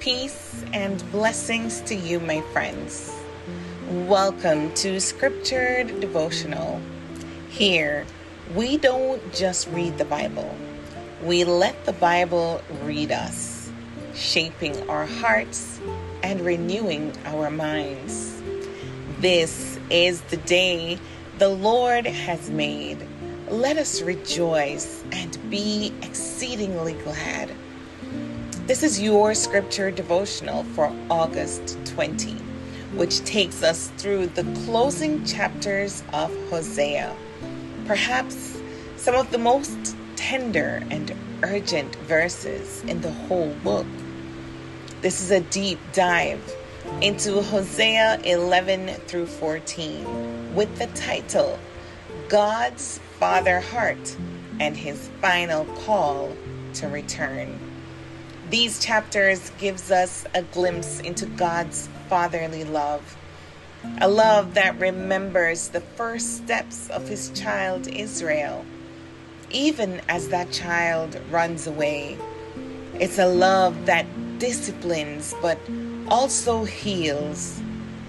Peace and blessings to you, my friends. Welcome to Scriptured Devotional. Here, we don't just read the Bible. We let the Bible read us, shaping our hearts and renewing our minds. This is the day the Lord has made. Let us rejoice and be exceedingly glad. This is your scripture devotional for August 20, which takes us through the closing chapters of Hosea, perhaps some of the most tender and urgent verses in the whole book. This is a deep dive into Hosea 11 through 14 with the title, God's Father Heart and His Final Call to Return. These chapters gives us a glimpse into God's fatherly love, a love that remembers the first steps of His child Israel, even as that child runs away. It's a love that disciplines but also heals,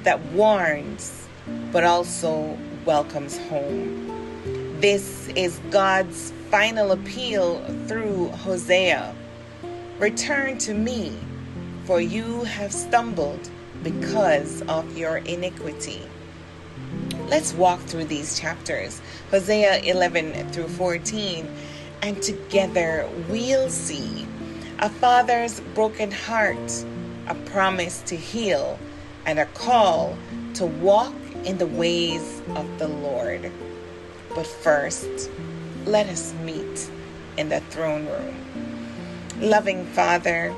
that warns but also welcomes home. This is God's final appeal through Hosea. Return to me, for you have stumbled because of your iniquity. Let's walk through these chapters, Hosea 11 through 14, and together we'll see a father's broken heart, a promise to heal, and a call to walk in the ways of the Lord. But first, let us meet in the throne room. Loving Father,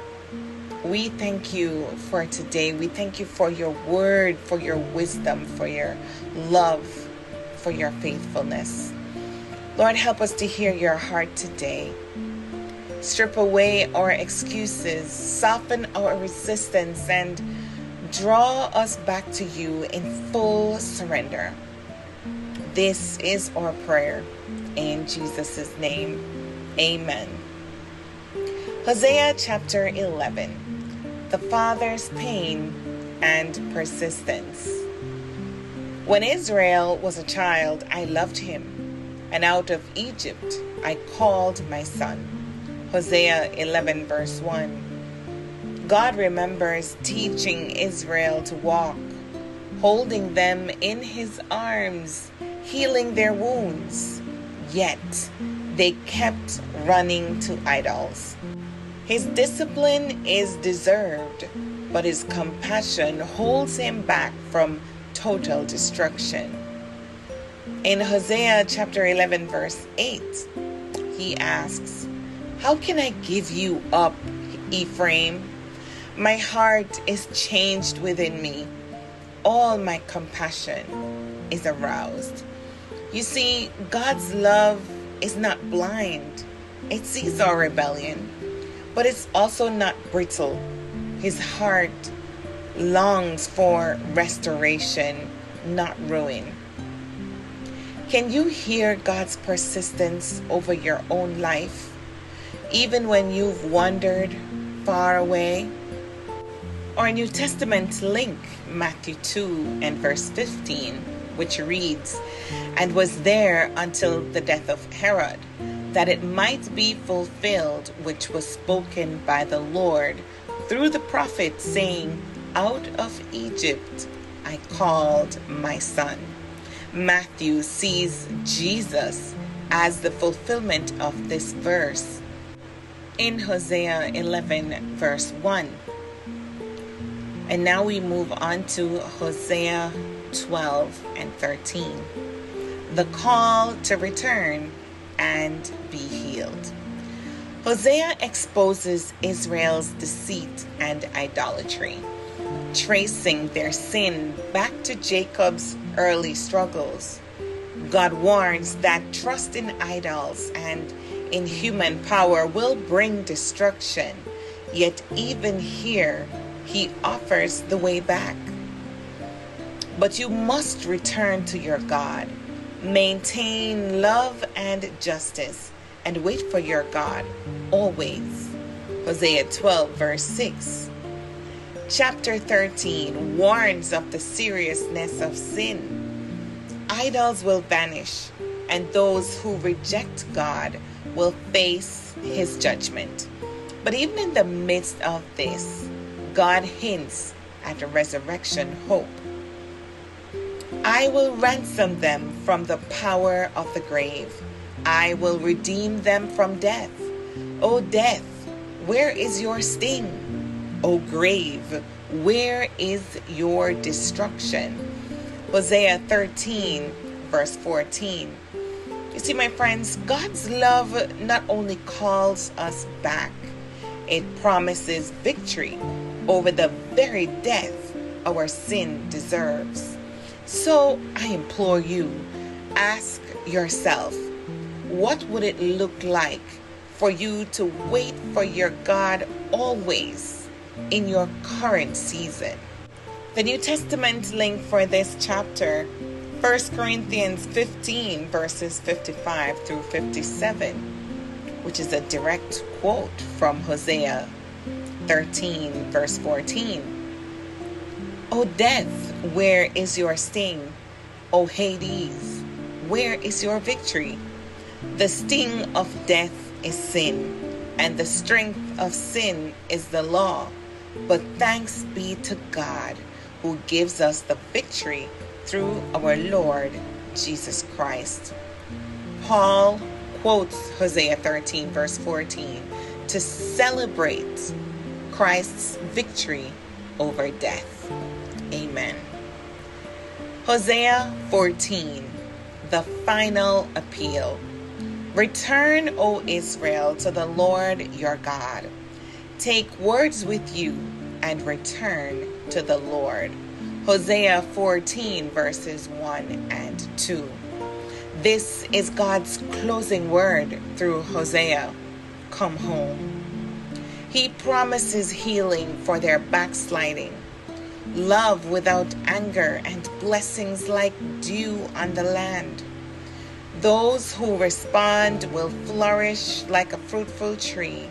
we thank you for today. We thank you for your word, for your wisdom, for your love, for your faithfulness. Lord, help us to hear your heart today. Strip away our excuses, soften our resistance, and draw us back to you in full surrender. This is our prayer. In Jesus' name, amen. Hosea chapter 11, the father's pain and persistence. When Israel was a child, I loved him, and out of Egypt I called my son. Hosea 11 verse 1. God remembers teaching Israel to walk, holding them in His arms, healing their wounds, yet they kept running to idols. His discipline is deserved, but His compassion holds him back from total destruction. In Hosea chapter 11 verse 8, he asks, "How can I give you up, Ephraim? My heart is changed within me. All my compassion is aroused." You see, God's love is not blind. It sees our rebellion, but it's also not brittle. His heart longs for restoration, not ruin. Can you hear God's persistence over your own life, even when you've wandered far away? Our New Testament link, Matthew 2 and verse 15, which reads, "And was there until the death of Herod, that it might be fulfilled which was spoken by the Lord through the prophet, saying, Out of Egypt I called my son." Matthew sees Jesus as the fulfillment of this verse in Hosea 11 verse 1. And now we move on to Hosea 12 and 13. The call to return and be healed. Hosea exposes Israel's deceit and idolatry, tracing their sin back to Jacob's early struggles. God warns that trust in idols and in human power will bring destruction, yet even here, He offers the way back. But you must return to your God, maintain love and justice, and wait for your God always. Hosea 12 verse 6. Chapter 13 warns of the seriousness of sin. Idols will vanish, and those who reject God will face his judgment. But even in the midst of this, God hints at a resurrection hope. I will ransom them from the power of the grave. I will redeem them from death. O death, where is your sting? O grave, where is your destruction? Hosea 13, verse 14. You see, my friends, God's love not only calls us back, it promises victory over the very death our sin deserves. So I implore you, ask yourself, what would it look like for you to wait for your God always in your current season? The New Testament link for this chapter, 1 Corinthians 15 verses 55 through 57, which is a direct quote from Hosea 13 verse 14. O death, where is your sting? O Hades, where is your victory? The sting of death is sin, and the strength of sin is the law. But thanks be to God, who gives us the victory through our Lord Jesus Christ. Paul quotes Hosea 13 verse 14 to celebrate Christ's victory over death. Amen. Hosea 14, the final appeal. Return, O Israel, to the Lord your God. Take words with you and return to the Lord. Hosea 14 verses 1 and 2. This is God's closing word through Hosea. Come home. He promises healing for their backsliding, love without anger, and blessings like dew on the land. Those who respond will flourish like a fruitful tree.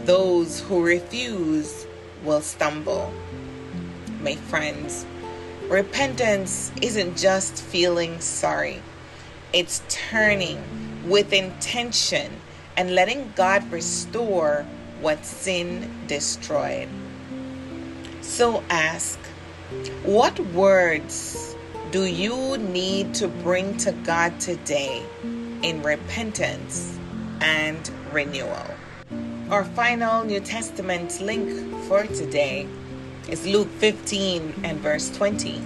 Those who refuse will stumble. My friends, repentance isn't just feeling sorry. It's turning with intention and letting God restore what sin destroyed. So ask, what words do you need to bring to God today in repentance and renewal? Our final New Testament link for today is Luke 15 and verse 20.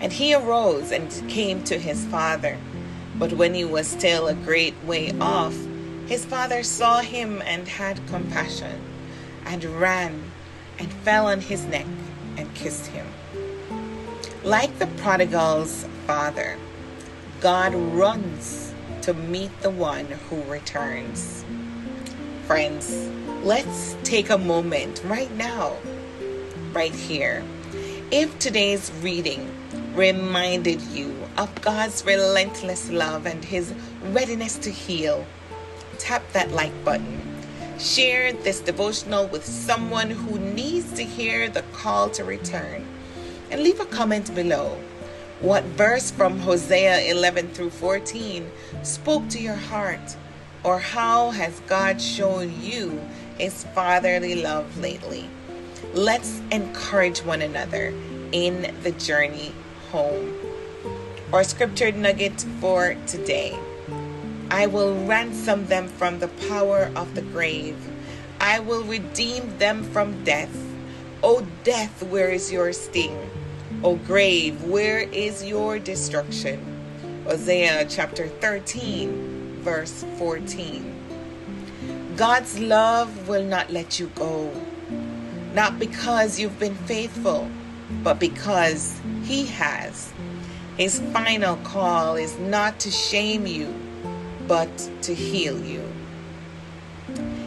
And he arose and came to his father. But when he was still a great way off, his father saw him and had compassion, and ran and fell on his neck and kissed him. Like the prodigal's father, God runs to meet the one who returns. Friends, let's take a moment right now, right here. If today's reading reminded you of God's relentless love and his readiness to heal, tap that like button. Share this devotional with someone who needs to hear the call to return. And leave a comment below. What verse from Hosea 11 through 14 spoke to your heart? Or how has God shown you his fatherly love lately? Let's encourage one another in the journey home. Our scripture nugget for today. I will ransom them from the power of the grave. I will redeem them from death. O death, where is your sting? O grave, where is your destruction? Hosea chapter 13, verse 14. God's love will not let you go. Not because you've been faithful, but because he has. His final call is not to shame you, but to heal you.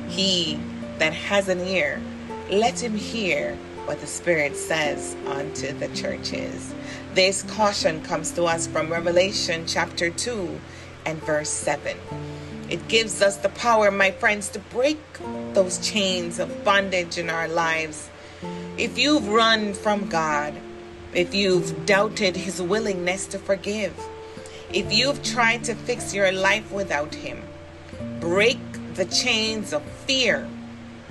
He that has an ear, let him hear what the Spirit says unto the churches. This caution comes to us from Revelation chapter 2 and verse 7. It gives us the power, my friends, to break those chains of bondage in our lives. If you've run from God, if you've doubted his willingness to forgive, if you've tried to fix your life without him, break the chains of fear,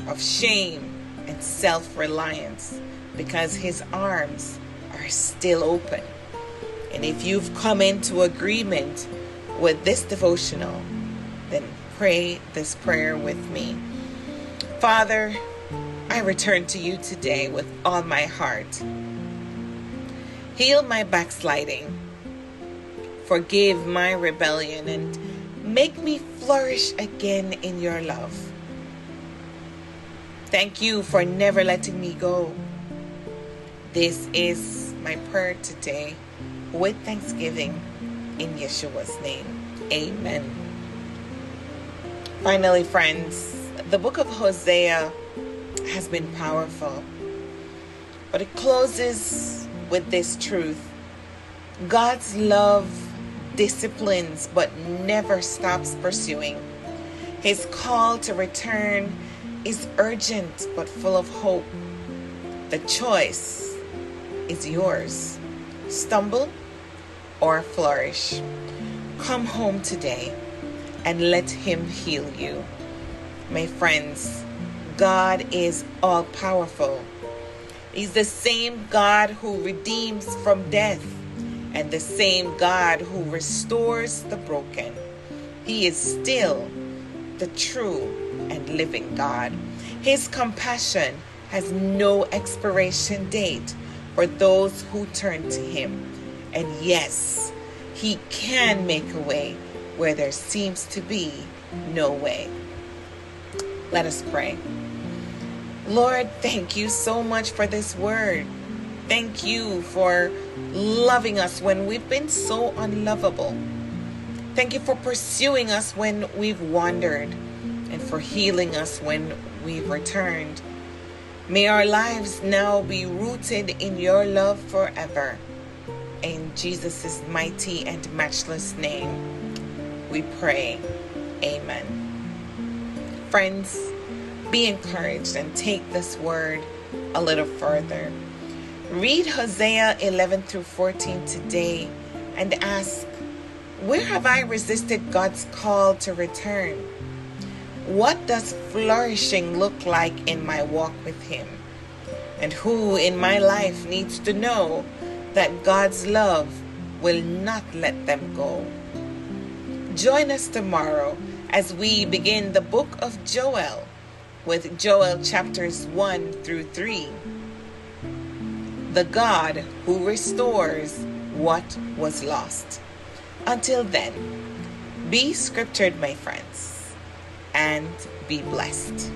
of shame, and self-reliance, because his arms are still open. And if you've come into agreement with this devotional, then pray this prayer with me. Father, I return to you today with all my heart. Heal my backsliding, forgive my rebellion, and make me flourish again in your love. Thank you for never letting me go. This is my prayer today with thanksgiving in Yeshua's name. Amen. Finally, friends, the book of Hosea has been powerful, but it closes with this truth. God's love disciplines but never stops pursuing. His call to return is urgent but full of hope. The choice is yours. Stumble or flourish. Come home today and let him heal you. My friends, God is all-powerful. He's the same God who redeems from death and the same God who restores the broken. He is still the true and living God. His compassion has no expiration date for those who turn to him. And yes, he can make a way where there seems to be no way. Let us pray. Lord, thank you so much for this word. Thank you for loving us when we've been so unlovable. Thank you for pursuing us when we've wandered and for healing us when we've returned. May our lives now be rooted in your love forever. In Jesus' mighty and matchless name, we pray. Amen. Friends, be encouraged and take this word a little further. Read Hosea 11 through 14 today and ask, where have I resisted God's call to return? What does flourishing look like in my walk with him? And who in my life needs to know that God's love will not let them go? Join us tomorrow as we begin the book of Joel with Joel chapters 1 through 3. The God who restores what was lost. Until then, be scriptured, my friends, and be blessed.